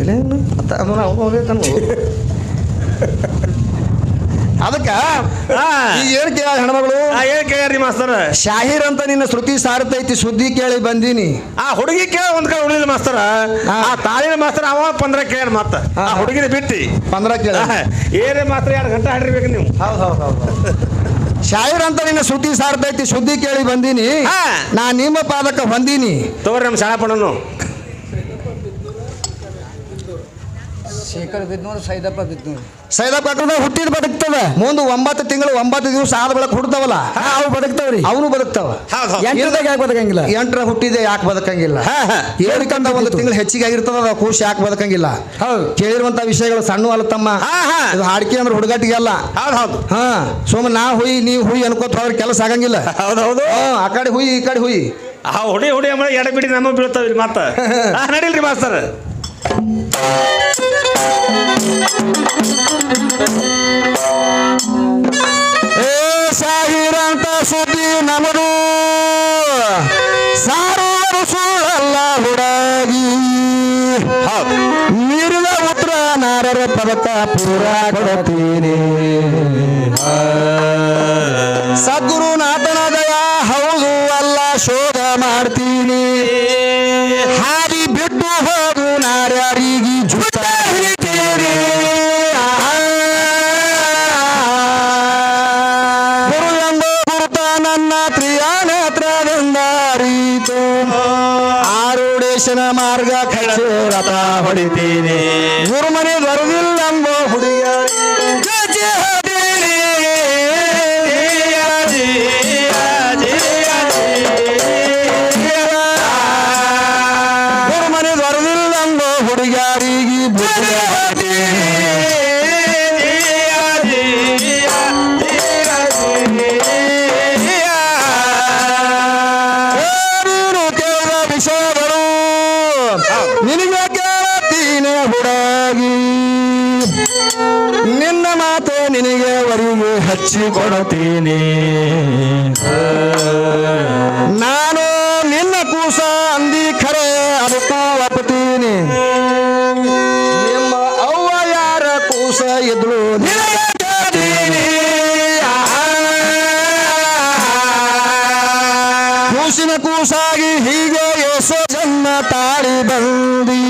ಇಲ್ಲೇನು ಅದಕ್ಕ ಏನ್ ಕೇಳ ಹೆಣ್ಮಗಳು ಏನ್ ಕೇಳ್ರಿ ಮಾಸ್ತರ್ ಶಾಹಿರ್ ಅಂತ ನಿನ್ನ ಶ್ರುತಿ ಸಾರ್ತೈತಿ ಸುದ್ದಿ ಕೇಳಿ ಬಂದೀನಿ ಆ ಹುಡುಗಿ ಕೇಳ ಒಂದ್ ಕಡೆ ಉಳಿದ ಮಾಸ್ತರ ಆ ತಾಳಿನ ಮಾಸ್ತರ್ ಅವ 15 ಕೇಳ ಮತ್ತ ಆ ಹುಡುಗಿನ ಬಿಟ್ಟಿ 15 ಕೇಳ ಏನೇ ಮಾತ್ರ 2 ಗಂಟೆ ಹಾಡಿರ್ಬೇಕು ನೀವು ಹೌದು ಶಾಹಿರ್ ಅಂತ ನಿನ್ನ ಶ್ರುತಿ ಸಾರ್ತೈತಿ ಸುದ್ದಿ ಕೇಳಿ ಬಂದೀನಿ ನಾ ನಿಮ್ಮ ಪಾದಕ ಬಂದೀನಿ ತಗೋರಿ ನಮ್ಮ ಶಾಲಾ ಪಣ್ಣನು ಶೇಖರ್ ಬಿದ್ನೂರು ಸೈದಪ್ಪ ಬಿದ್ನೂರು ಸೈದಪ್ಪ ಹುಟ್ಟಿದ್ ಬದುಕ್ತವ ಮುಂದೆ 9 ತಿಂಗಳು 9 ದಿವಸ ಆದ ಬಳಕ ಹುಡ್ತಾವಲ್ಲ ಅವು ಬದುಕ್ತಾವ್ರಿ ಅವನು ಬದುಕ್ತಾವ 8ದಾಗ ಯಾಕೆ ಬದುಕಂಗಿಲ್ಲ 8ರ ಹುಟ್ಟಿದೆ ಯಾಕೆ ಬದುಕಂಗಿಲ್ಲ ಏನಕ್ಕಂತ 1 ತಿಂಗಳು ಹೆಚ್ಚಿಗೆ ಆಗಿರ್ತದ ಕೂಶ್ ಯಾಕೆ ಬದುಕಂಗಿಲ್ಲ ಕೇಳಿರುವಂತ ವಿಷಯಗಳು ಸಣ್ಣ ಅಲ್ಲ ತಮ್ಮ ಹಾಡ್ಕಿ ಅಂದ್ರೆ ಹುಡುಗಾಟಿಗೆ ಅಲ್ಲ ಹೌದು ಸುಮ್ಮನೆ ನಾ ಹುಯಿ ನೀವು ಹುಯಿ ಅನ್ಕೋತ ಅವ್ರ ಕೆಲಸ ಆಗಂಗಿಲ್ಲ ಹೌದೌದು ಆ ಕಡೆ ಹುಯಿ ಈ ಕಡೆ ಹುಯಿ ಆ ಹುಡಿ ಅಂದ್ರೆ ಎಡ ಬಿಡಿ ನಮ್ಮ ಬೀಳ್ತಾವ್ರಿ ಮತ್ತ ನಡಿಲ್ರಿ ಮಾಸ್ತರ್ ಶಾಹಿರ್ ಅಂತ ಸುದ್ದಿ ನಮದು ಸಾರುವರು ಸುಳ್ಳಲ್ಲ ಹುಡುಗಿ ಮೀರಿದ ಉತ್ತರ ನಾರರ ಪದಕ ಪೂರ ಕೊಡುತ್ತೀನಿ ಸದ್ಗುರುನಾಥನ ದಯ ಹೌದು ಅಲ್ಲ ಶೋಧ ಮಾಡ್ತೀನಿ ಹಾದಿ ಬಿಟ್ಟು ಹೋಗು ನಾರ್ಯಾರಿಗೆ ಜುಟ್ಟ ಹಿಡಿತೀರಿ ಗುರು ಎಂಬ ಗುರುತ ನನ್ನ ತ್ರಿಯಾನೇತ್ರದಿಂದ ಅರಿತು ಆರುಡೇಶನ ಮಾರ್ಗ ಕಚ್ಚೆ ರಥ ಹೊಡಿತೀನಿ ಗುರುಮನೆ ಬರುವುದಿಲ್ಲಂಬ ಹುಡುಗಿಯರಿ ಗುರುಮನೆ ಬರುವುದಿಲ್ಲಂಬ ಹುಡುಗಿಯರಿಗೆ ವಿಷಯಗಳು ನಿನಗೆ ಕೇಳುತ್ತೀನಿ ಹುಡುಗಿ ನಿನ್ನ ಮಾತು ನಿನಗೆ ವರಿಗೆ ಹಚ್ಚಿಕೊಡುತ್ತೀನಿ ನಾನು ನಿನ್ನ ಕೂಸ ಅಂದಿ ಖರೆ ಅದಕ್ಕೂ ಒಪ್ಪುತ್ತೀನಿ ನಿಮ್ಮ ಅವ್ವ ಯಾರ ಕೂಸ ಇದ್ರು ಕೂಸಿನ ಕೂಸಾಗಿ ಹೀಗೆ ಎಸೋ ಜನ್ಮ ತಾಳಿ ಬಂದಿ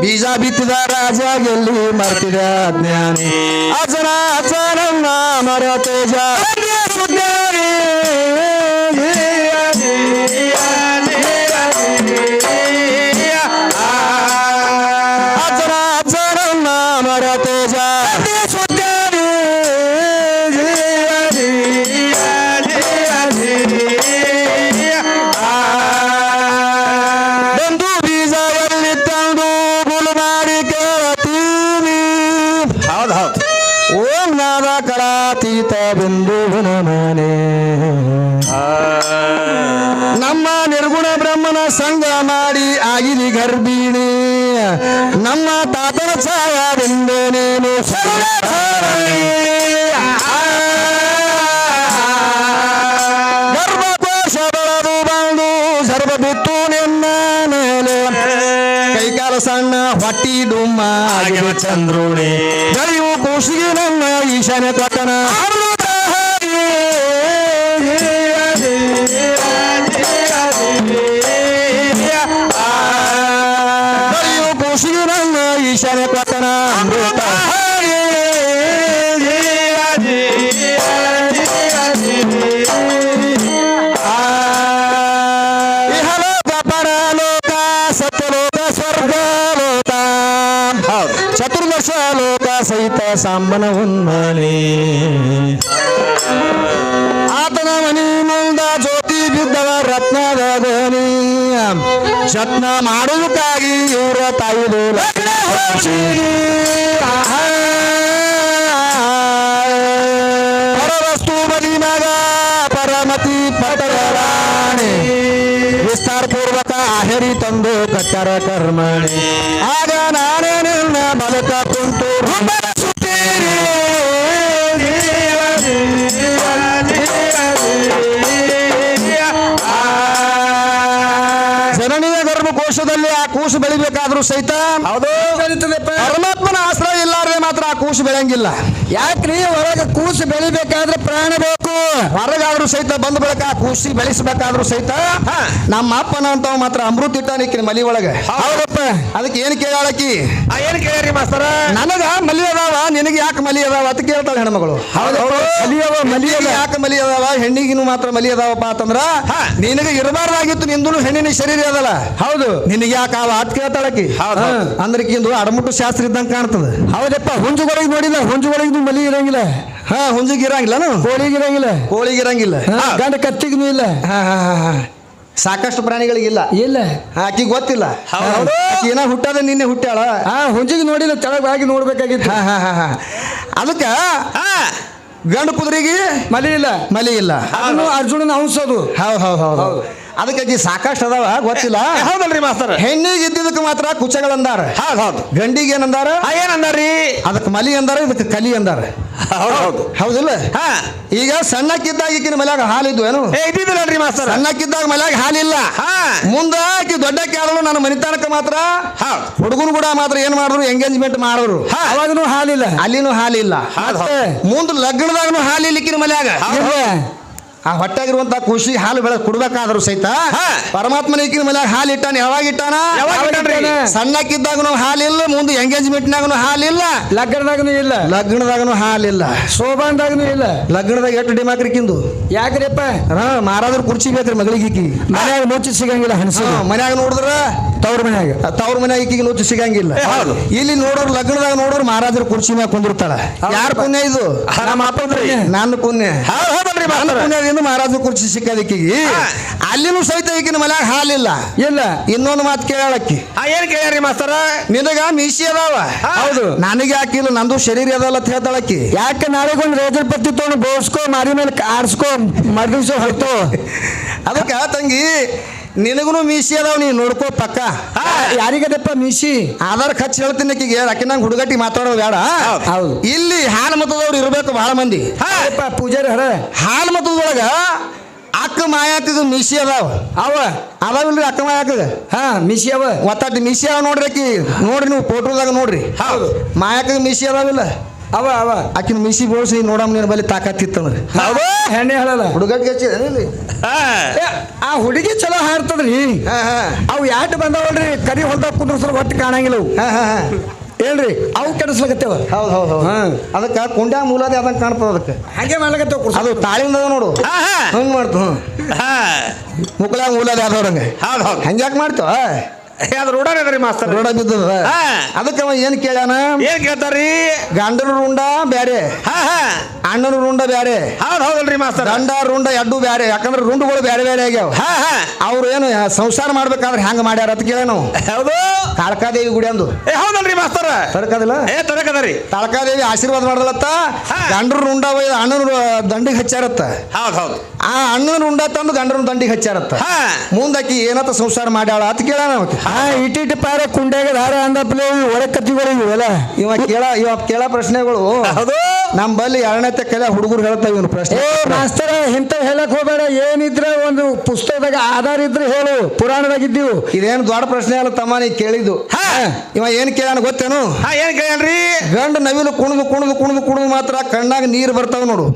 ಬೀಜ ಬಿತ್ತಿದ ರಾಜ ಗೆಲ್ಲಿ ಮರ್ತಿದ ಜ್ಞಾನಿ ಅಜನ ಅಜನನ್ನ ಮರ ತೇಜ ಅಜನ ಅಜನನ್ನ ಮರ ತೇಜ ಬಂದು ಬೀಜದಲ್ಲಿ ತಂದು ಗುಲು ಮಾಡಿ ಕೇಳುತ್ತೀನಿ ಓಂ ನಾದ ಕಳಾತೀತ ಬಿಂದು ಮನೆ ನಮ್ಮ ನಿರ್ಗುಣ ಬ್ರಹ್ಮನ ಸಂಗ ಮಾಡಿ ಆಗಿದೆ ಗರ್ಭಿಣಿ ನಮ್ಮ ತಾತನ ಛಾಯದಿಂದ ನೀನು ಗರ್ಭಕೋಶ ಬೆಳೆದು ಬಂದು ಸರ್ವ ಬಿತ್ತು ನಿನ್ನ ಮೇಲೆ ಕೈಕಾಲ ಸಣ್ಣ ಹೊಟ್ಟಿ ಡುಮ್ಮ ಆಗಿವ ಚಂದ್ರುಣಿ ಬೆಳೆಯುವ ಕೂಸಿಗೆ ನನ್ನ ಈಶಾನ್ಯ ಕೊಟ್ಟನ ಬೆಳೆಯುವ ಕೂಸಿಗೆ ನನ್ನ ಈಶಾನ್ಯ ಕೊಟ್ಟನ ಅಮೃತ ಚತುರ್ದಶ ಲೋಕ ಸಹಿತ ಸಾಂಬನ ಉನ್ಮನೆ ಆತನ ಮನಿ ಮುಂದ ಜ್ಯೋತಿ ಬಿದ್ದವ ರತ್ನದ ಗೋನಿ ಯತ್ನ ಮಾಡುವುದಕ್ಕಾಗಿ ಇವರ ತಾಯಿದು ಪರವಸ್ತು ಬಲಿ ಮಗ ಪರಮತಿ ಪಟರಾಣಿ ವಿಸ್ತಾರ ಪೂರ್ವಕ ಆಹರಿ ತಂದು ಕಟ್ಟರ ಕರ್ಮಣಿ ಆಗ ನಾನೇ ನಿನ್ನ ಬಲಕ ಕುಂತು ಜನನೀಯ ಗರ್ಭಕೋಶದಲ್ಲಿ ಆ ಕೂಸು ಬೆಳಿಬೇಕಾದ ಆದ್ರೂ ಸಹಿತ ಹೌದು ಬೆಳೀತದಪ್ಪ ಪರಮಾತ್ಮನ ಆಶ್ರಯ ಇಲ್ಲಾರ್ದೆ ಮಾತ್ರ ಆ ಕೂಸು ಬೆಳೆಯಂಗಿಲ್ಲ. ಯಾಕ್ರಿ ಹೊರಗೆ ಕೂಸು ಬೆಳಿಬೇಕಾದ್ರೆ ಪ್ರಾಣ ಬೇಕು. ಹೊರಗಾದ್ರೂ ಸಹಿತ ಬಂದ ಬಳಿಕ ಆ ಕೂಸಿ ಬೆಳೆಸಬೇಕಾದ್ರೂ ಸಹಿತ ನಮ್ಮ ಅಪ್ಪನ ಅಂತವ್ ಮಾತ್ರ ಅಮೃತ ಇಟ್ಟಾನಿಕ್ಕಿನ ಮಲಿ ಒಳಗೆ. ಹೌದಪ್ಪ. ಅದಕ್ಕೆ ಏನ್ ಕೇಳಾಳಕಿ, ಏನ್ ಕೇಳ್ರಿ ಮಾಸ್ತರ? ನನಗ ಮಲಿ ಅದಾವ, ನಿನಗೆ ಯಾಕೆ ಮಲಿ ಅದಾವ ಅಂತ ಕೇಳ್ತಾಳೆ ಹೆಣ್ಮಗಳು. ಮಲಿಗೆ ಯಾಕೆ ಮಲಿ ಅದಾವ, ಹೆಣ್ಣಿಗಿನೂ ಮಾತ್ರ ಮಲಿ ಅದಾವಪ್ಪ ಅಂತಂದ್ರ ನಿನಗೆ ಇರಬಾರ್ದಾಗಿತ್ತು, ನಿಂದು ಹೆಣ್ಣಿನ ಶರೀರ ಅದಲ್ಲ. ಹೌದು, ನಿನಗೆ ಯಾಕೆ ಅವ ಅಂತ ಕೇಳ್ತಾಳಕಿ. ಅಂದ್ರೆ ಇಂದು ಅಡಮುಟ್ಟು ಶಾಸ್ತ್ರ ಇದ್ದಂಗೆ ಕಾಣ್ತದ. ಹೌದಪ್ಪ. ಹುಂಜುಗಳಿಗೆ ನೋಡಿಲ್ಲ, ಹುಂಜುಗಳಿಗೆ ಮಲಿ ಇರಂಗಿಲ್ಲ. ಹುಂಜಿಗೆ ಇರಂಗಿಲ್ಲ, ಕೋಳಿಗೆ ಇರಂಗಿಲ್ಲ, ಕೋಳಿಗೆ ಇರಂಗಿಲ್ಲ, ಗಂಡ ಕತ್ತಿಗೂ ಇಲ್ಲ. ಸಾಕಷ್ಟು ಪ್ರಾಣಿಗಳಿಗಿಲ್ಲ. ಇಲ್ಲ, ಆಕಿ ಗೊತ್ತಿಲ್ಲ. ಏನ ಹುಟ್ಟದ ನಿನ್ನೆ ಹುಟ್ಟ್ಯಾಳ. ಹುಂಜಿಗೆ ನೋಡಿಲ್ಲ, ತೆಳಗಾಗಿ ನೋಡ್ಬೇಕಾಗಿತ್ತು. ಅದಕ್ಕ ಗಂಡು ಕುದುರೆಗೆ ಮಲಿ ಇಲ್ಲ, ಮಲಿ ಇಲ್ಲ. ಅದನ್ನು ಅರ್ಜುನನ ಅಂಶದು. ಹೌದು. ಅದಕ್ಕೆ ಸಾಕಷ್ಟು ಅದಾವ, ಗೊತ್ತಿಲ್ಲ. ಹೌದಲ್ರಿ ಮಾಸ್ತರ? ಹೆಣ್ಣಿಗೆ ಇದ್ದಿದ್ದಕ್ಕೆ ಮಾತ್ರ ಕುಚಗಳಂದಾರ. ಹೌದು. ಗಂಡಿಗೆ ಏನಂದಾರ? ಏನಂದಾರಿ? ಅದಕ್ಕೆ ಮಲಿ ಅಂದಾರ, ಇದಕ್ಕೆ ಕಲಿ ಅಂದಾರ. ಹೌದಿಲ್ಲ? ಈಗ ಸಣ್ಣಕ್ಕಿದ್ದಾಗ ಈಕಿನ ಮಲ್ಯಾಗ ಹಾಲಿದ್ವು ಏನು? ಇದ್ದಿದ್ದಿಲ್ಲರಿ ಮಾಸ್ತರ. ಸಣ್ಣಕ್ಕಿದ್ದಾಗ ಮಲ್ಯಾಗ ಹಾಲಿಲ್ಲ. ಮುಂದ ಆಕಿ ದೊಡ್ಡಕ್ಕೆ ಆದಳು, ನನ್ನ ಮನಿತನಕ ಮಾತ್ರ ಹುಡುಗನು ಕೂಡ ಮಾತ್ರ ಏನ್ ಮಾಡಿದ್ರು, ಎಂಗೇಜ್ಮೆಂಟ್ ಮಾಡಿದ್ರು. ಅವಾಗನು ಹಾಲಿಲ್ಲ, ಅಲ್ಲಿನೂ ಹಾಲಿಲ್ಲ. ಮುಂದ ಲಗ್ನದಾಗನು ಹಾಲಿಲ್ಲ ಈಕಿನ ಮಲ್ಯಾಗ. ಆ ಹೊಟ್ಟಾಗಿರುವಂತ ಖುಷಿ ಹಾಲು ಬೆಳೆ ಕುಡ್ಬೇಕಾದ್ರು ಸಹಿತ ಪರಮಾತ್ಮನ ಈಕಿನ ಮಲ್ಯಾಗ ಹಾಲು ಇಟ್ಟಾನ. ಯಾವಾಗ ಇಟ್ಟಾನ? ಸಣ್ಣಕ್ಕಿದ್ದಾಗನು ಹಾಲಿಲ್ಲ, ಮುಂದೆ ಎಂಗೇಜ್ಮೆಂಟ್ನಾಗನು ಹಾಲಿಲ್ಲ, ಲಗ್ನದಾಗನು ಹಾಲಿಲ್ಲ, ಶೋಭಾನ್ದಾಗನು ಇಲ್ಲ. ಲಗ್ನದಾಗ ಎಷ್ಟು ಡಿಮಾಕ್ರಿಕಿಂದು ಯಾಕ್ರಿಪ್ಪ? ಮಾರಾದ್ರ ಕುರ್ಚಿ ಬೇಕ್ರಿ ಮಗಳಿಗೆ. ಈಕಿ ಮನ್ಯಾಗ ನುಚ್ಚು ಸಿಗಂಗಿಲ್ಲ. ಮನ್ಯಾಗ ನೋಡಿದ್ರ ತವ್ರ ಮನ್ಯಾಗ ಈಕಿಗೆ ನುಚ್ಚು ಸಿಗಂಗಿಲ್ಲ. ಇಲ್ಲಿ ನೋಡೋರು ಲಗ್ನದಾಗ ನೋಡೋರು ಮಹಾರಾಜರ ಕುರ್ಚಿ ಮ್ಯಾಗ ಕುಂದಿರ್ತಾಳ. ಯಾರ ಪುಣ್ಯ ಇದು? ನಮ್ಮ ಅಪ್ಪಂದ್ರಿ. ನನ್ನ ಪುಣ್ಯ. ಪುಣ್ಯದಿಂದ ಮಹಾರಾಜರ ಕುರ್ಚಿ ಸಿಕ್ಕದಿಕ್ಕಿಗೆ. ಅಲ್ಲಿನೂ ಸಹಿತ ಈಗಿನ ಮನ್ಯಾಗ ಹಾಲಿಲ್ಲ. ಇಲ್ಲ. ಇನ್ನೊಂದು ಮಾತು ಕೇಳಕ್ಕಿ. ಏನ್ ಕೇಳ್ರಿ ಮಾಸ್ತರ? ನಿನಗ ಮೀಸಿ ಅದಾವ. ಹೌದು. ನನಗೆ ಹಾಕಿಲ್ಲ, ನಂದು ಶರೀರ ಅದಲ್ಲ ಅಂತ ಹೇಳ್ತಾಳಕ್ಕಿ. ಯಾಕೆ ನಾಳೆಗೊಂದು ರೇಜರ್ ಪತ್ತಿ ತೊಗೊಂಡು ಬೋಸ್ಕೋ, ಮಾರಿ ಮೇಲೆ ಆಡ್ಸ್ಕೋ, ಮರ್ದಿವ್ಸ ಹೊರತು. ಅದಕ್ಕ ತಂಗಿ ನಿನಗೂ ಮೀಸಿ ಅದಾವ, ನೀ ನೋಡ್ಕೋ ಪಕ್ಕ. ಯಾರಿಗದಪ್ಪ ಮೀಸಿ? ಆಧಾರ್ ಖರ್ಚು ಹೇಳ್ತೀನಿ ಆಕಿಗೆ. ಅಕ್ಕಿನಂಗ ಹುಡುಗಟ್ಟಿ ಮಾತಾಡೋ ಬೇಡ. ಹೌದು. ಇಲ್ಲಿ ಹಾಲು ಮತದವ್ರು ಇರ್ಬೇಕು ಬಹಳ ಮಂದಿ. ಪೂಜಾರಿ ಹರ ಹಾಲು ಮತದೊಳಗ ಅಕ್ಕ ಮಾಯಾಕಗ ಮೀಸಿ ಅದಾವ. ಅದಾವಿಲ್ರಿ ಅಕ್ಕ ಮಾಯಾಕಗ? ಮೀಸಿ ಅವ. ಒತ್ತಟ್ಟು ಮೀಸಿ ಅವ ನೋಡ್ರಿ. ಆಕಿ ನೋಡ್ರಿ, ನೀವು ಫೋಟೋದಾಗ ನೋಡ್ರಿ. ಹೌದು. ಮಾಯಾಕಗ ಮೀಸಿ ಅದಾವಿಲ್ಲ? ಅವ ಆಕಿನ ಮೀಸಿ ಬೋಳ್ಸಿ ನೋಡಮ್ ನಿನ್ನ ಬಲ್ಲಿ ತಾಕತ್ತಿತ್ತಂದ್ರಿ. ಹೆಣ್ಣೆ ಹೇಳಲ್ಲ. ಹುಡುಗಟ್ಟಿಗೆ ಹಚ್ಚಿದಲ್ಲಿ ಆ ಹುಡುಗಿ ಚಲೋ ಹಾರ್ತದ್ರಿ. ಅವು ಯಾಟ್ ಬಂದಾವಲ್ರಿ, ಕರಿ ಹೊಲ್ದಾಗ ಕುಂದ್ರಸ್ರ ಒಟ್ಟು ಕಾಣಂಗಿಲ್ಲ ಅವು. ಹೇಳ್ರಿ, ಅವು ಕೆಡಿಸ್ಲಕತ್ತೇವ. ಹೌದು. ಅದಕ್ಕೆ ಕುಂಡ್ಯಾ ಮೂಲದ ಅದಂಗೆ ಕಾಣ್ತದ. ಅದಕ್ಕೆ ಹಂಗೆ ಮಾಡ್ಲಕತ್ತೇವ. ಅದು ತಾಳಿಂದ ನೋಡು, ಹಂಗೆ ಮಾಡ್ತು. ಮುಕ್ಳಾಗ ಮೂಲದ ಯಾವ್ದವ್ರಂಗೆ ಹಂಗ್ಯಾಕೆ ಮಾಡ್ತೇವ? ರೂಢ ಮಾಸ್ತರ್. ರೋಡ ಬಿದ್ದದ. ಅದಕ್ಕೆ ಅವ ಏನ್ ಕೇಳ್ಯಾನ? ಏನ್ ಕೇಳ್ತಾರ್ರಿ? ಗಂಡನ ರುಂಡ ಬ್ಯಾರೆ, ಅಣ್ಣನ ರುಂಡ ಬ್ಯಾರೆ. ಹೌದಲ್ರಿ ಮಾಸ್ತರ್? ಗಂಡ ರುಂಡ ಎಡ್ಡು ಬ್ಯಾರೆ. ಯಾಕಂದ್ರೆ ರುಂಡುಗಳು ಬ್ಯಾರೆ ಬ್ಯಾರೆ ಆಗ್ಯಾವ. ಅವ್ರು ಏನು ಸಂಸಾರ ಮಾಡ್ಬೇಕಾದ್ರೆ ಹೆಂಗ ಮಾಡ್ಯಾರ ಅಂತ ಕೇಳ ನಾವು. ಹೌದು. ಕಾಳಕಾದೇವಿ ಗುಡಿ ಅಂದು. ಹೌದಲ್ರಿ ಮಾಸ್ತರ? ತರಕದಿಲ್ಲ? ತರಕದರಿ. ಕಾಳಕಾದೇವಿ ಆಶೀರ್ವಾದ ಮಾಡದತ್ತ. ಗಂಡನ ರುಂಡ ಅಣ್ಣನ ದಂಡಿಗೆ ಹಚ್ಚಾರತ್ತ. ಹೌದು. ಆ ಅಣ್ಣನ ರುಂಡ ತಂದು ಗಂಡನ ದಂಡಿಗೆ ಹಚ್ಚಾರತ್ತ. ಮುಂದಾಕಿ ಏನತ್ತ ಸಂಸಾರ ಮಾಡ್ಯಾಳ ಅಂತ ಕೇಳ ನಾವು. ಇಟ್ಟಿಟ್ಟು ಪಾರ ಕುಂಡ್ಯಾಗ ದಾರ ಅಂದಪ್ಲೆ ಒಳಕತ್ತಿಗಳು ಇವೆಲ್ಲ ಇವ ಕೇಳ ಪ್ರಶ್ನೆಗಳು. ಹೌದು. ನಮ್ಮ ಬಲ್ಲಿ ಎರಡನೇತೆ ಕಲೆ ಹುಡುಗರು ಹೇಳ್ತಾವ ಇವನು ಪ್ರಶ್ನೆ. ಮಾಸ್ತರ ಇಂಥ ಹೇಳಕ್ ಹೋಗ್ಬೇಡ. ಏನಿದ್ರೆ ಒಂದು ಪುಸ್ತಕದಾಗ ಆಧಾರ ಇದ್ರೆ ಹೇಳು. ಪುರಾಣದಾಗಿದ್ದೀವು. ಇದೇನು ದೊಡ್ಡ ಪ್ರಶ್ನೆ ಅಲ್ಲ ತಮ್ಮ, ನೀ ಕೇಳಿದ್ದು. ಇವ ಏನ್ ಕೇಳ್ಯಾನ ಗೊತ್ತೇನು? ಏನ್ ಕೇಳ್ರಿ? ಗಂಡು ನವಿಲು ಕುಣಿದು ಮಾತ್ರ ಕಣ್ಣಾಗ ನೀರು ಬರ್ತಾವ ನೋಡು.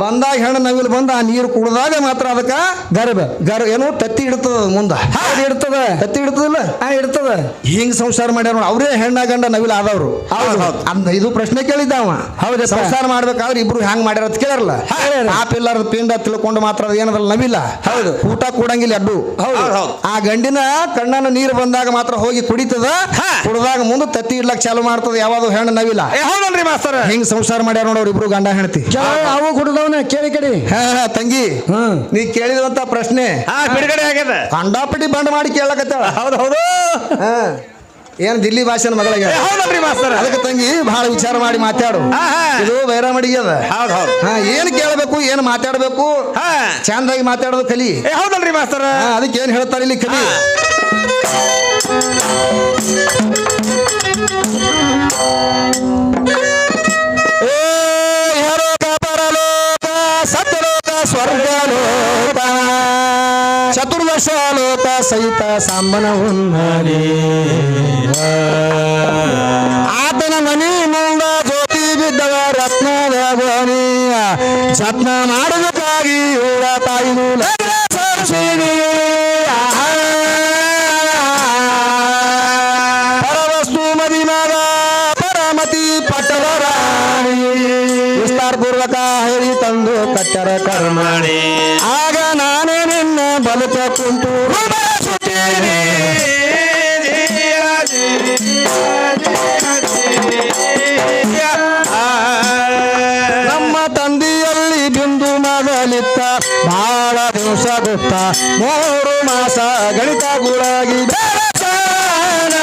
ಬಂದಾಗ ಹೆಣ್ಣು ನವಿಲು ಬಂದ ಆ ನೀರು ಕುಡ್ದಾಗ ಮಾತ್ರ ಅದಕ್ಕ ಗರ್ಭ ಏನು ತತ್ತಿ ಇಡ್ತದ. ಮುಂದ ಇಡ್ತದ, ತತ್ತಿ ಇಡ್ತದಿಲ್ಲ? ಇಡ್ತದ. ಹಿಂಗ್ ಸಂಸಾರ ಮಾಡ್ಯಾರ ನೋಡಿ. ಅವರೇ ಹೆಣ್ಣ ಗಂಡ ನವಿಲು ಆದವ್ರು. ಇದು ಪ್ರಶ್ನೆ ಕೇಳಿದ್ದ ಅವ. ಹೌದು. ಸಂಸಾರ ಮಾಡ್ಬೇಕಾದ್ರೆ ಇಬ್ರು ಹ್ಯಾಂಗ್ ಮಾಡ್ಯಾರ ಅಂತ ಕೇಳಾರಲ್ಲ. ಪಾಪಿಲ್ಲಾರದ ಪಿಂಡ ತಿಳ್ಕೊಂಡು ಮಾತ್ರ ಅದು ಏನದಲ್ಲ ನವಿಲ. ಹೌದು. ಊಟ ಕೂಡಂಗಿಲ್ಲ ಅಡ್ಡು. ಆ ಗಂಡಿನ ಕಣ್ಣನ ನೀರು ಬಂದಾಗ ಮಾತ್ರ ಹೋಗಿ ಕುಡಿತದ. ಕುಡ್ದಾಗ ಮುಂದೆ ತತ್ತಿ ಇಡ್ಲಕ್ ಚಾಲು ಮಾಡ್ತದ ಯಾವಾಗ ಹೆಣ್ಣು ನವಿಲ. ಹೌದಲ್ರಿ ಮಾಸ್ತರ? ಹಿಂಗ್ ಸಂಸಾರ ಮಾಡ್ಯಾರ ನೋಡವ್ರು ಇಬ್ರು ಗಂಡ ಹೆಣ್ತಿ. ಅವು ಕುಡ್ದವನ ಕೇಳಿ ಕಡಿ. ತಂಗಿ, ನೀ ಕೇಳಿದಂತ ಪ್ರಶ್ನೆ ಬಿಡುಗಡೆ ಆಗ್ಯದ. ಕಂಡಾಪಟ್ಟಿ ಬಂಡ್ ಮಾಡಿ ಕೇಳಕತ್ತಾಳ. ಹೌದು. ಏನ್ ದಿಲ್ಲಿ ಭಾಷೆನ ಮಗಳಿಗೆ. ಹೌದಲ್ರಿ ಮಾಸ್ತರ? ಅದಕ್ಕೆ ತಂಗಿ ಬಹಳ ವಿಚಾರ ಮಾಡಿ ಮಾತಾಡು. ಇದು ಬೈರಾಮಡಿಗೆ ಅದ. ಏನ್ ಕೇಳಬೇಕು, ಏನ್ ಮಾತಾಡ್ಬೇಕು, ಚಂದಾಗಿ ಮಾತಾಡೋದು ಕಲಿ. ಹೌದಲ್ರಿ ಮಾಸ್ತರ? ಅದಕ್ಕೆ ಏನ್ ಹೇಳ್ತಾರೆ ಇಲ್ಲಿ ಕಲಿ. ಸತ್ಯಲೋಕ ಸ್ವರ್ಗಲೋಕ ಚತುರ್ದಶ ಲೋಕ ಸಹಿತ ಸಾಂಬನ ಉನ್ನರಿ ಕರ್ಮಣಿ ಆಗ ನಾನೇ ನಿನ್ನ ಬಲಕ ಕುಂತು ರೂಪಿಸುತ್ತೇನೆ. ನಮ್ಮ ತಂದೆಯಲ್ಲಿ ಬಿಂದು ಮಗಲಿತ್ತ ಬಹಳ ದಿವಸ ಗೊತ್ತ 3 ಮಾಸ ಗಣಿತ ಗುಳಗಿ ಬೆಳಸಾನ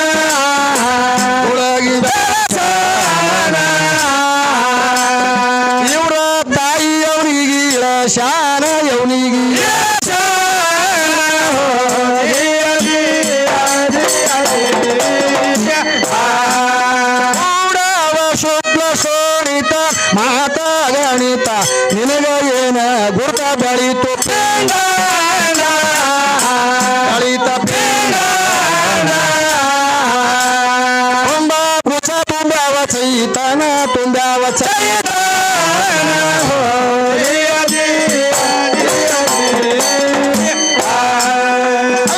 ಗುಳಗಿ ಬೆಳಸಾನ ಇವರ ತಾಯಿಯವನಿಗೆ ಶಾನ ಇವನಿಗೆ ಶುಕ್ಲ ಶೋಣಿತ ಮಾತ ಗಣಿತ ನಿನಗ ಏನ ಗುರುತ ಬಳಿತು ಬಳಿತ ತುಂಬ ಕುಚ ತುಂಬವ ಚೈತನ ತುಂಬವ ಚೈತನ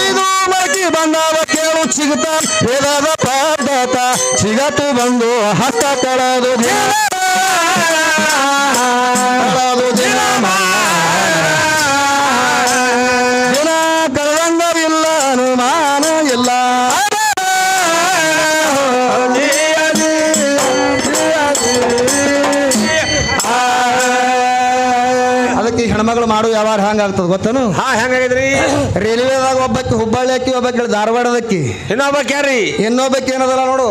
ಐದು ಮಗಿ ಬಂದವ ಕೇಳು ಸಿಗುತ್ತ ವೇದದ ಪದ್ಧತ ಸಿಗತು ಬಂದು ಹತ್ತ ಕಳೆದು ದಿನ ಕಳೆದಂಗವಿಲ್ಲ ಅನುಮಾನ ಇಲ್ಲ. ಅದಕ್ಕೆ ಹೆಣ್ಮಗಳು ಮಾಡೋ ವ್ಯವಹಾರ ಹಂಗಾಗ್ತದ ಗೊತ್ತನು? ಹಾ ಹೆಂಗಾಗಿದ್ರಿ? ರೈಲ್ವೆದಾಗ ಒಬ್ಬಕ್ಕೆ ಹುಬ್ಬಳ್ಳಿ ಅಕ್ಕಿ ಒಬ್ಬಕ್ಕೆ ಧಾರವಾಡದಕ್ಕಿ ಇನ್ನೊಬ್ಬ ಕ್ಯಾರಿ ಇನ್ನೊಬ್ಬಕ್ಕೆ ಏನದಲ್ಲ ನೋಡು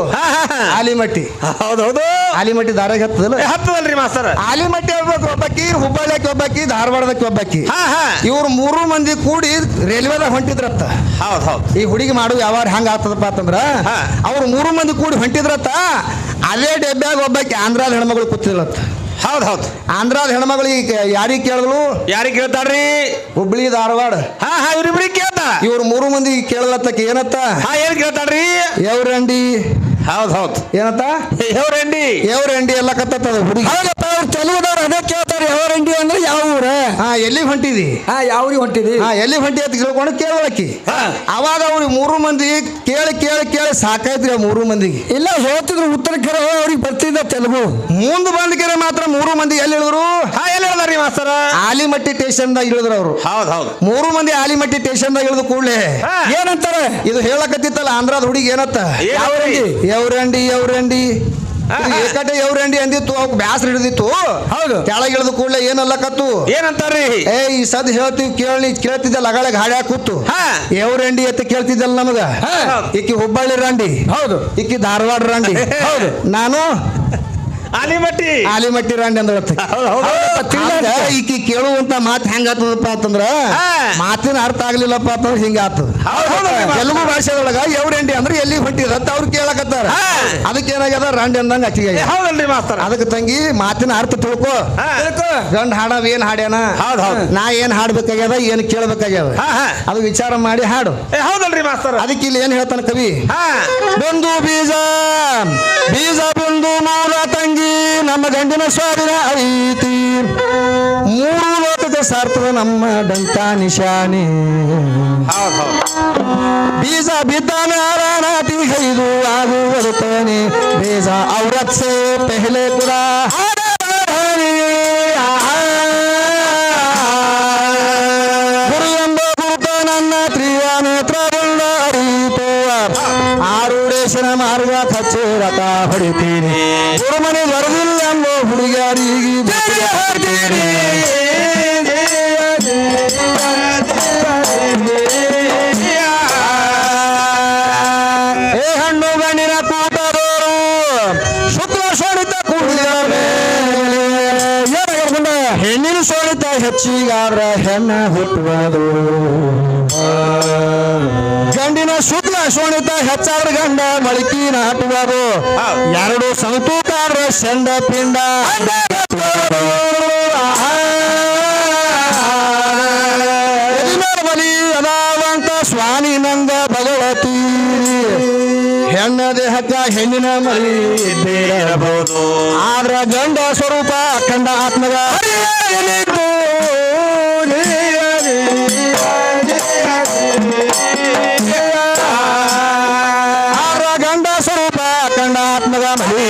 ಆಲಿಮಟ್ಟಿ. ಹೌದೌದು ಆಲಿಮಟ್ಟಿ ದಾರಾಗ ಹತ್ತದಲ್ಲ ಹತ್ತದಲ್ರಿ ಮಾಸ್ತರ್. ಆಲಿಮಟ್ಟಿ ಒಬ್ಬಾಕಿ ಹುಬ್ಬಳ್ಳಿ ಅಕ್ಕಿ ಒಬ್ಬಾಕಿ ಧಾರವಾಡದಕ್ಕೆ ಒಬ್ಬಾಕಿ ಹಾ ಹಾ ಇವ್ರು 3 ಮಂದಿ ಕೂಡಿ ರೈಲ್ವೆದಾಗ ಹೊಂಟಿದ್ರತ್ತ. ಹೌದ್ ಹೌದ್. ಈ ಹುಡುಗಿ ಮಾಡೋ ವ್ಯವಹಾರ ಹಂಗ ಆಗ್ತದಪ್ಪ ಅಂತಂದ್ರ ಹಾ. ಅವ್ರು 3 ಮಂದಿ ಕೂಡಿ ಹೊಂಟಿದ್ರತ್ತ. ಅದೇ ಡೆಬ್ಬ್ಯಾಗ ಒಬ್ಬಾಕಿ ಆಂಧ್ರದ ಹೆಣ್ಮಗಳು ಕೂತಿದ್ಲತ್ತ. ಹೌದ್ ಹೌದ್. ಆಂಧ್ರದ ಹೆಣ್ಮಗಳಿಗೆ ಯಾರಿಗೆ ಕೇಳಿದ್ಲು? ಯಾರಿಗೆ ಕೇಳ್ತಾಳ್ರಿ? ಹುಬ್ಳಿ ಧಾರವಾಡ. ಹಾ ಹಾ ಇವ್ರಿಬ್ರಿಗೆ ಕೇಳ್ತಾ. ಇವ್ರು 3 ಮಂದಿ ಕೇಳಲತ್ತಕ್ಕೆ ಏನತ್ತ? ಹಾ ಏನ್ ಕೇಳ್ತಾಳ್ರಿ? ಎವ್ರಂಡಿ. ಹೌದ್ ಹೌದ್. ಏನತ್ತ? ಎವ್ರಂಡಿ. ಎವ್ರಂಡಿ ಎಲ್ಲ ಕತ್ತದ ಹುಡುಗಿ. ಹೌದಪ್ಪ ಅವ್ರು ತೆಲುಗುದವ್ರು ಅದೇ ಕೇಳ್ತಾರೆ. ಯಾವರಂಡಿ ಅಂದ್ರೆ ಯಾವ ಊರ? ಹಾ ಎಲ್ಲಿಗೆ ಹೊಂಟಿದಿ? ಹಾ ಯಾವ್ರಿಗೆ ಹೊಂಟಿದಿ? ಹಾ ಎಲ್ಲಿ ಹೊಂಟಿ ಅಂತ ಕೇಳ್ಕೊಂಡು ಕೇಳಲಕ್ಕಿ. ಅವಾಗ ಅವ್ರು 3 ಮಂದಿ ಕೇಳಿ ಕೇಳಿ ಕೇಳಿ ಸಾಕಾಯ್ತ್ರಿ. 3 ಮಂದಿಗೆ ಇಲ್ಲ ಹೇಳ್ತಿದ್ರು ಉತ್ತರ ಕನ್ನಡ ಅವ್ರಿಗೆ ಬರ್ತಿದ್ದ ತೆಲುಗು. ಮುಂದೆ ಬಂದ್ಕೆರೆ ಮಾತ್ರ 3 ಮಂದಿ ಎಲ್ಲಿ ಇಳಿದ್ರು? ಹಾ ಎಲ್ಲಿ ಹೇಳ್ದಾರಿ ಮಾಸ್ತರ? ಆಲಿಮಟ್ಟಿ ಸ್ಟೇಷನ್ದಾಗ ಇಳಿದ್ರು ಅವರು. ಹೌದ್ ಹೌದ್. 3 ಮಂದಿ ಆಲಿಮಟ್ಟಿ ಸ್ಟೇಷನ್ದಾಗ ಇಳಿದು ಕೂಡಲೇ ಏನಂತಾರೆ? ಇದು ಹೇಳಕತ್ತಿತ್ತಲ್ಲ ಆಂಧ್ರದ ಹುಡುಗಿ ಏನತ್ತ? ಯಾವ್ರಂಡಿ? ಎವ್ರಂಡಿ ಎವ್ರಂಡಿ ಏಕಟೆ ಎವ್ರಂಡಿ ಅಂದಿತ್ತು. ಅವ್ಕ ಬ್ಯಾಸ್ರ ಹಿಡಿದಿತ್ತು. ಹೌದು. ಕೆಳಗೆ ಇಳಿದು ಕೂಡಲೇ ಏನಲ್ಲಕತ್ತು? ಏನಂತಾರ್ರಿ? ಏ ಈ ಸದ್ ಹೇಳ್ತೀವಿ ಕೇಳ್ತಿದ್ದಲ್ಲ ಅಗಾಳೆ ಗಾಡಿ ಕೂತು ಹಾ ಎವ್ರಂಡಿ ಅಂತ ಕೇಳ್ತಿದ್ದಲ್ಲ ನಮಗ. ಈಕಿ ಹುಬ್ಬಳ್ಳಿ ರಂಡಿ. ಹೌದು. ಈಕಿ ಧಾರವಾಡ ರಂಡಿ. ಹೌದು. ನಾನು ಆಲಿಮಟ್ಟಿ ಆಲಿಮಟ್ಟಿ ರಾಂಡಿ ಅಂದ ಈಕಿ ಕೇಳುವಂತ ಮಾತು ಹೆಂಗಾತದಪ್ಪ ಅಂತಂದ್ರ ಮಾತಿನ ಅರ್ಥ ಆಗ್ಲಿಲ್ಲಪ್ಪ ಅಂತಂದ್ರ ಹಿಂಗ ಆತದ. ತೆಲುಗು ಭಾಷೆದೊಳಗ ಎವ್ರಂಡಿ ಅಂದ್ರೆ ಎಲ್ಲಿ ಹೊಂಟಿದ ಅಂತ ಅವ್ರು ಕೇಳಕತ್ತಾರ. ಅದಕ್ಕೆ ಏನಾಗ್ಯದ ರಾಂಡಿ ಅಂದಂಗ ಅಚ್ಚಿಗೆ. ಹೌದಲ್ರಿ ಮಾಸ್ತರ? ಅದಕ್ಕೆ ತಂಗಿ ಮಾತಿನ ಅರ್ಥ ತಿಳ್ಕೊ. ಗಂಡ ಹಾಡವ್ ಏನ್ ಹಾಡ್ಯಾನ, ನಾ ಏನ್ ಹಾಡ್ಬೇಕಾಗ್ಯದ ಏನ್ ಕೇಳ್ಬೇಕಾಗ್ಯದ ಅದು ವಿಚಾರ ಮಾಡಿ ಹಾಡು. ಹೌದಲ್ರಿ ಮಾಸ್ತರ? ಅದಕ್ಕೆ ಇಲ್ಲಿ ಏನ್ ಹೇಳ್ತಾನ ಕವಿ? ಬಂದು ಬೀಜ ಬೀಜ ಬಂದು ಮೂಲ ತಂಗಿ ನಮ್ಮ ಗಂಡಿನ ಸ್ವಾಧೀನ ಐತಿ 3 ಲೋಕದ ಸಾರ್ತದ ನಮ್ಮ ಡಂಕ ನಿಶಾನಿ. ಬೀಜ ಬಿದ್ದಾನೆ ನಾಟಿ ಗೈದು ಆಗುವುದು ತಾನೆ ಬೀಜ ಔರತ್ ಸೇ ಪೆಹಲೆ ಪುರಾ ಗುರು ಎಂಬ ಗುರುತ ನನ್ನ ತ್ರಿಯಾನೇತ್ರ ಬಂದ ಅರಿತು ಆರುಡೇಶನ ಮಾರ್ಗ ಕಚ್ಚೇರಕ ಹೊಡಿತೀನಿ ಗುರುಮನೆ ಬರದಿಲ್ಲ ಎಂಬ ಹುಡುಗಿಯರಿಗೆ ಹಾಡ್ತೀನಿ. ಏ ಹಣ್ಣು ಗಣ್ಣಿನ ಕೂಟದವರು ಶುಕ್ಲ ಶೋಣಿತ ಕೂಡಿದರೆ ಹೆಣ್ಣಿನ ಶೋಣಿತ ಹೆಚ್ಚಿಗಾದ್ರ ಹೆಣ್ಣ ಹುಟ್ಟುವುದು. ಗಂಡಿನ ಶುಕ್ಲ ಶೋಣಿತ ಹೆಚ್ಚಾದ್ರ ಗಂಡ ಮಳಿಕಿ ನಾಟುವುದು. 2 ಸಂತೂಕಾರ ಶಂಡ ಪಿಂಡ ಬಲಿ ಅದಾವಂತ ಸ್ವಾಮಿ ನಂಗ ಭಗವತಿ. ಹೆಣ್ಣ ದೇಹಕ್ಕ ಹೆಣ್ಣಿನ ಮಲಿ ಬೇಡಬಹುದು ಆದ್ರ ಗಂಡ ಸ್ವರೂಪ ಅಖಂಡ ಆತ್ಮಗ ಆದ್ರ ಗಂಡ ಸ್ವರೂಪ ಅಖಂಡ ಆತ್ಮಗ ಮಲಿ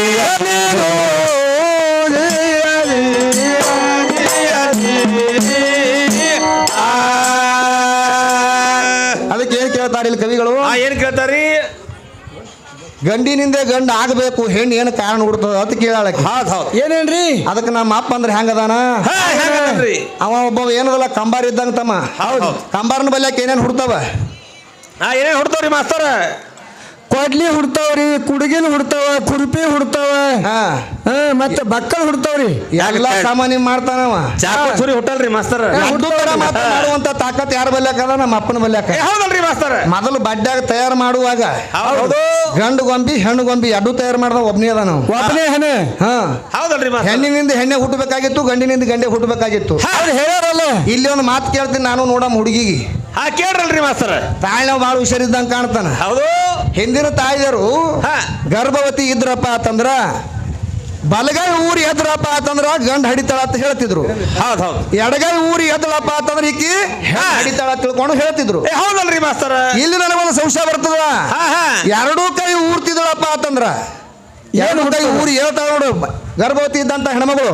ಗಂಡಿನಿಂದ ಗಂಡ ಆಗಬೇಕು ಹೆಣ್ಣು ಏನು ಕಾರಣ ಹುಡ್ತದ ಅಂತ ಕೇಳಾಳಕ್ಕೆ. ಹೌದು ಏನೇನ್ರಿ ಅದಕ್ಕೆ ನಮ್ಮ ಅಪ್ಪ ಅಂದ್ರೆ ಹೆಂಗದಾನ ಅವ ಒಬ್ಬ ಏನದಲ್ಲ ಕಂಬಾರ ಇದ್ದಂಗ ತಮ್ಮ. ಹೌದು. ಕಂಬಾರನ ಬಲ್ಯಾಕ ಏನೇನು ಹುಡ್ತಾವ? ಏನೇನ್ ಹುಡ್ತಾವ್ರಿ ಮಾಸ್ತರ? ಕೊಡ್ಲಿ ಹುಡ್ತಾವ್ರಿ, ಕುಡುಗಿನ ಹುಡ್ತಾವ, ಕುರುಪಿ ಹುಡ್ತಾವ, ಹಾ ಮತ್ತೆ ಬಕ್ಕಲ್ ಹುಡ್ತಾವ್ರಿ. ಎಲ್ಲ ಸಾಮಾನ್ಯ ಮಾಡ್ತಾನವ. ಚಾಕು ಸುರಿ ಹುಟ್ಟಲ್ರಿ ಮಾಸ್ತರ. ಮಾಡುವಂತ ತಾಕತ್ ಯಾರ ಬಲ್ಯಾಕದ? ನಮ್ಮ ಅಪ್ಪನ ಬಲ್ಯಾಕ. ಹೌದಲ್ರಿ ಮಾಸ್ತರ? ಮೊದಲು ಬಡ್ಡ್ಯಾಗ ತಯಾರು ಮಾಡುವಾಗ ಹೌದು. ಗಂಡು ಗೊಂಬಿ ಹೆಣ್ಣು ಗೊಂಬಿ ಎರಡು ತಯಾರು ಮಾಡ್ದ ಒಬ್ಬನೇ ಅದ ನಾವು. ಒಬ್ಬನೇ ಹೆಣ್ಣೆ. ಹಾ ಹೌದಲ್ರಿ ಮಾಸ್ತರ? ಹೆಣ್ಣಿನಿಂದ ಹೆಣ್ಣೆ ಹುಟ್ಟಬೇಕಾಗಿತ್ತು, ಗಂಡಿನಿಂದ ಗಂಡೆ ಹುಟ್ಟಬೇಕಾಗಿತ್ತು. ಅವ್ರು ಹೇಳ್ಯಾರಲ್ಲ. ಇಲ್ಲಿ ಒಂದು ಮಾತು ಕೇಳ್ತೀನಿ ನಾನು ನೋಡಮ್ಮ ಹುಡುಗಿಗೆ. ಕೇಳ್ರಲ್ರಿ ಮಾಸ್ತರ? ತಾಯಿ ನಾವು ಭಾಳ ಹುಷಾರಿದ್ದಂಗೆ ಕಾಣ್ತಾನ. ಹೌದು. ಹಿಂದಿನ ತಾಯಿಯರು ಗರ್ಭವತಿ ಇದ್ರಪ್ಪ ಅಂತಂದ್ರ ಬಲಗೈ ಊರಿ ಎದ್ರಪ್ಪ ಅಂತಂದ್ರ ಗಂಡ ಹಡಿತಾಳ ಅಂತ ಹೇಳ್ತಿದ್ರು. ಹೌದು ಹೌದು. ಎಡಗೈ ಊರಿ ಎದ್ರಪ್ಪ ಅಂತಂದ್ರ ಈಕಿ ಹಡಿತಾಳ ತಿಳ್ಕೊಂಡು ಹೇಳ್ತಿದ್ರು. ಹೌದಲ್ರಿ ಮಾಸ್ತರ? ಇಲ್ಲಿ ನನಗೊಂದು ಸಂಶಯ ಬರ್ತದ. ಎರಡೂ ಕೈ ಊರ್ತಿದ್ಳಪ್ಪ ಅಂತಂದ್ರ ಎರಡು ಕೈ ಊರಿ ಹೇಳ್ತಾಳ ನೋಡು, ಗರ್ಭವತಿ ಇದ್ದಂತ ಹೆಣ್ಮಗಳು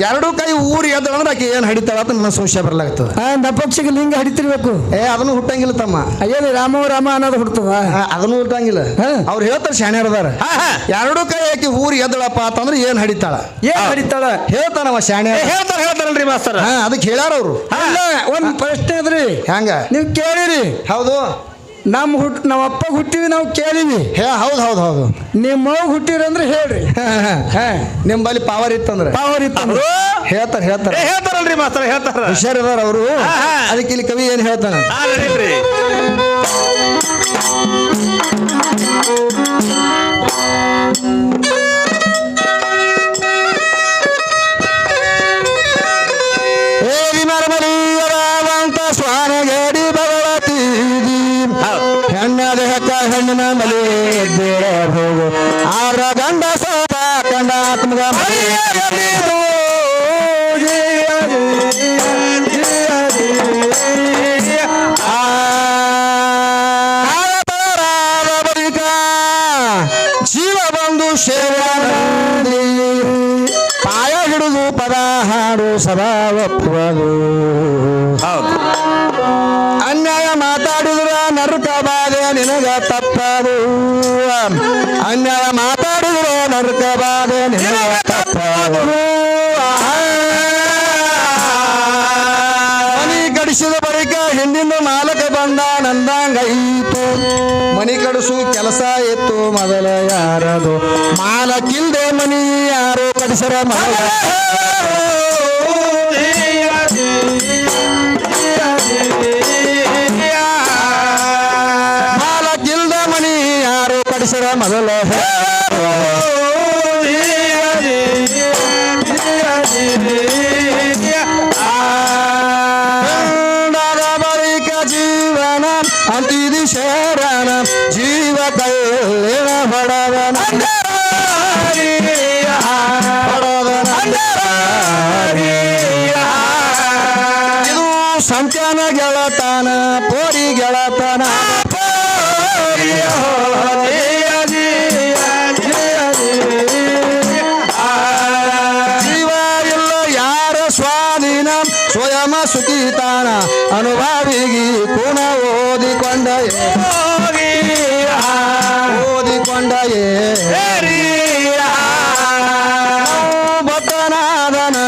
ಎರಡೂ ಕೈ ಊರಿ ಎದ್ದಳ ಅಂದ್ರೆ ಆಕೆ ಏನ್ ಹಡಿತಾಳ ಅಂತ ನನ್ನ ಸಂಶಯ ಬರ್ಲಾಗ್ತದ. ನಪಕ್ಷಿಗೆ ಲಿಂಗ ಹಡಿತಿರ್ಬೇಕು. ಅದನ್ನು ಹುಟ್ಟಂಗಿಲ್ಲ ತಮ್ಮ. ಅಯ್ಯೋ ರಾಮ ರಾಮ ಅನ್ನೋದು ಹುಡ್ತದ. ಅದನ್ನು ಹುಟ್ಟಂಗಿಲ್ಲ. ಅವ್ರು ಹೇಳ್ತಾರೆ ಶಾಣ್ಯರದಾರ. ಎರಡೂ ಕೈ ಆಕಿ ಊರಿ ಎದ್ದಳಪ್ಪ ಅಂತಂದ್ರೆ ಏನ್ ಹಡಿತಾಳ? ಏನ್ ಹಡಿತಾಳ ಹೇಳ್ತಾನವ ಶಾಣ್ಯ. ಹೇಳ್ತಾರಲ್ರಿ ಮಾಸ್ತರ? ಅದಕ್ಕೆ ಹೇಳ್ಯಾರ ಅವ್ರು. ಒಂದ್ ಪ್ರಶ್ನೆ ಅದ್ರಿ, ಹೆಂಗ ನೀವ್ ಕೇಳಿರಿ? ಹೌದು. ನಮ್ಮ ಅಪ್ಪ ಹುಟ್ಟಿವಿ, ನಾವು ಕೇಳಿವಿ. ಹೌದು ಹೌದು ಹೌದು. ನಿಮ್ಮ ಹುಟ್ಟಿರಂದ್ರೆ ಹೇಳ್ರಿ. ನಿಮ್ಮಲ್ಲಿ ಪವರ್ ಇತ್ತಂದ್ರೆ ಹೇಳ್ತಾರಲ್ರಿ ಮಾಸ್ತರ? ಹೇಳ್ತಾರ. ಹುಷಾರಿದಾರ ಅವರು. ಅದಕ್ಕೆ ಇಲ್ಲಿ ಕವಿ ಏನ್ ಹೇಳ್ತಾನ? ಸ್ವಾನಗೇಡಿ ಭಗವತಿ ಹೆಣ್ಣದ ಹೆಕ್ಕ ಹೆಣ್ಣಿನ ಮಲಿ ಬೇಡ ಹೋಗು ಆರ ಗಂಡ ಸೋಪ ಕಂಡ ಆತ್ಮಗ ಬಳಿಕ ಜೀವ ಬಂದು ಸೇವಾನಂದಿ ಪಾಯ ಹಿಡಿದು ಪದ ಹಾಡು ಸದಾ ಒಪ್ಪುವುದು. ಅನ್ಯಾಯ ಮಾತಾಡಿದ್ರ ನರಕ ಬಾಧೆ ನಿನಗ ತಪ್ಪದು. ಅನ್ಯಾಯ ಮಾತಾಡಿದ್ರ ನರಕ ಬಾಧೆ ನಿನಗ ತಪ್ಪದು. ಮನಿ ಕಡಿಸಿದ ಬಳಿಕ ಹಿಂದಿನ ಮಾಲಕ ಬಂದ ನಂದಂಗೈತು. ಮನಿ ಕಡಿಸು ಕೆಲಸ ಇತ್ತು ಮೊದಲ ಯಾರದು? ಮಾಲಕ್ಕಿಲ್ದೆ ಮನಿ ಯಾರು ಕಡಿಸರ ಮೊದಲ ಮಾಲಕ್ಕಿಲ್ದ ಮನಿ ಯಾರು ಕಡಿಸರ ಮೊದಲ ಬಳಿಕ ಜೀವನ ಅಂತಿದಿ ಶರಣ ಜೀವ ಕೈಲಿನ ಹೊಡವನ ಇದು ಸಂತ್ಯಾನ ಗೆಳತನ ಪೋರಿ ಗೆಳತನ. ಜೀವ ಇಲ್ಲ ಯಾರ ಸ್ವಾಧೀನ ಸ್ವಯಂ ಸುಖಿತಾನ ಅನುಭವಿಗಿ ಕುಣ ಓದಿಕೊಂಡಯೇ ಭಕ್ತನಾದನ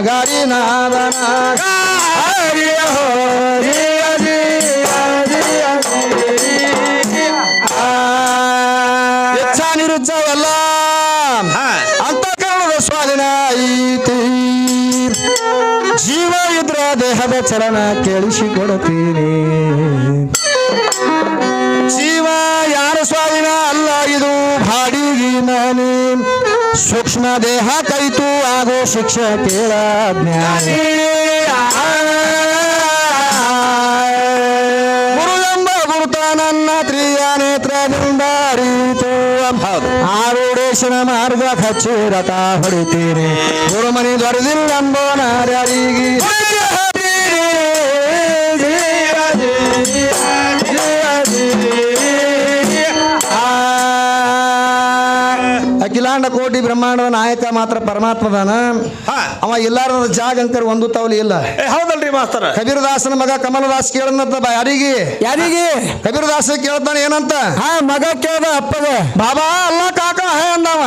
ಗಾರಿನಾದನ ಇಚ್ಛಾ ನಿರುಚ್ಛ ಎಲ್ಲ ಅಂತಃಕರಣದ ಸ್ವಾಧೀನ ಐತಿ. ಜೀವ ಇದ್ರ ದೇಹದ ಚಲನ ಕೇಳಿಸಿಕೊಡುತ್ತೀನಿ. ಜೀವ ಯಾರ ಸ್ವಾಧೀನ ಅಲ್ಲ, ಇದು ಬಾಡಿಗಿನ ಸೂಕ್ಷ್ಮ ದೇಹ ಕೈತು ಆಗೋ ಶಿಕ್ಷೆ ಕೇಳ ಜ್ಞಾನಿ. ಗುರುವೆಂಬ ಗುರುತ ನನ್ನ ತ್ರಿಯ ನೇತ್ರದಿಂದ ಅರಿತು. ಆರೂಢೇಶನ ಮಾರ್ಗ ಕಚ್ಚಿರತ ಹೊಡಿತೀರಿ. ಗುರುಮನಿ ದೊರೆದಿಲ್ಲಂಬೋ ನಾರ್ಯಾರಿಗೆ ಅಖಿಲಾಂಡ ಕೋಟಿ ಬ್ರಹ್ಮಾಂಡದ ನಾಯಕ ಮಾತ್ರ ಪರಮಾತ್ಮದಾನ. ಹಾ ಅವ ಇಲ್ಲಾರದ ಜಾಗ ಅಂಕರ್ ಒಂದು ತವಲಿ ಇಲ್ಲ. ಹೌದಲ್ರಿ ಮಾಸ್ತರ. ಕಬೀರದಾಸನ ಮಗ ಕಮಲದಾಸ್ ಕೇಳನಂತ ಯಾರಿಗೆ ಯಾರಿಗೆ ಕಬೀರದಾಸ ಕೇಳ್ತಾನೆ ಏನಂತ? ಮಗ ಕೇಳ್ದ ಅಪ್ಪಗ ಬಾಬಾ ಅಲ್ಲ ಕಾಕ ಹೇ ಅಂದವ.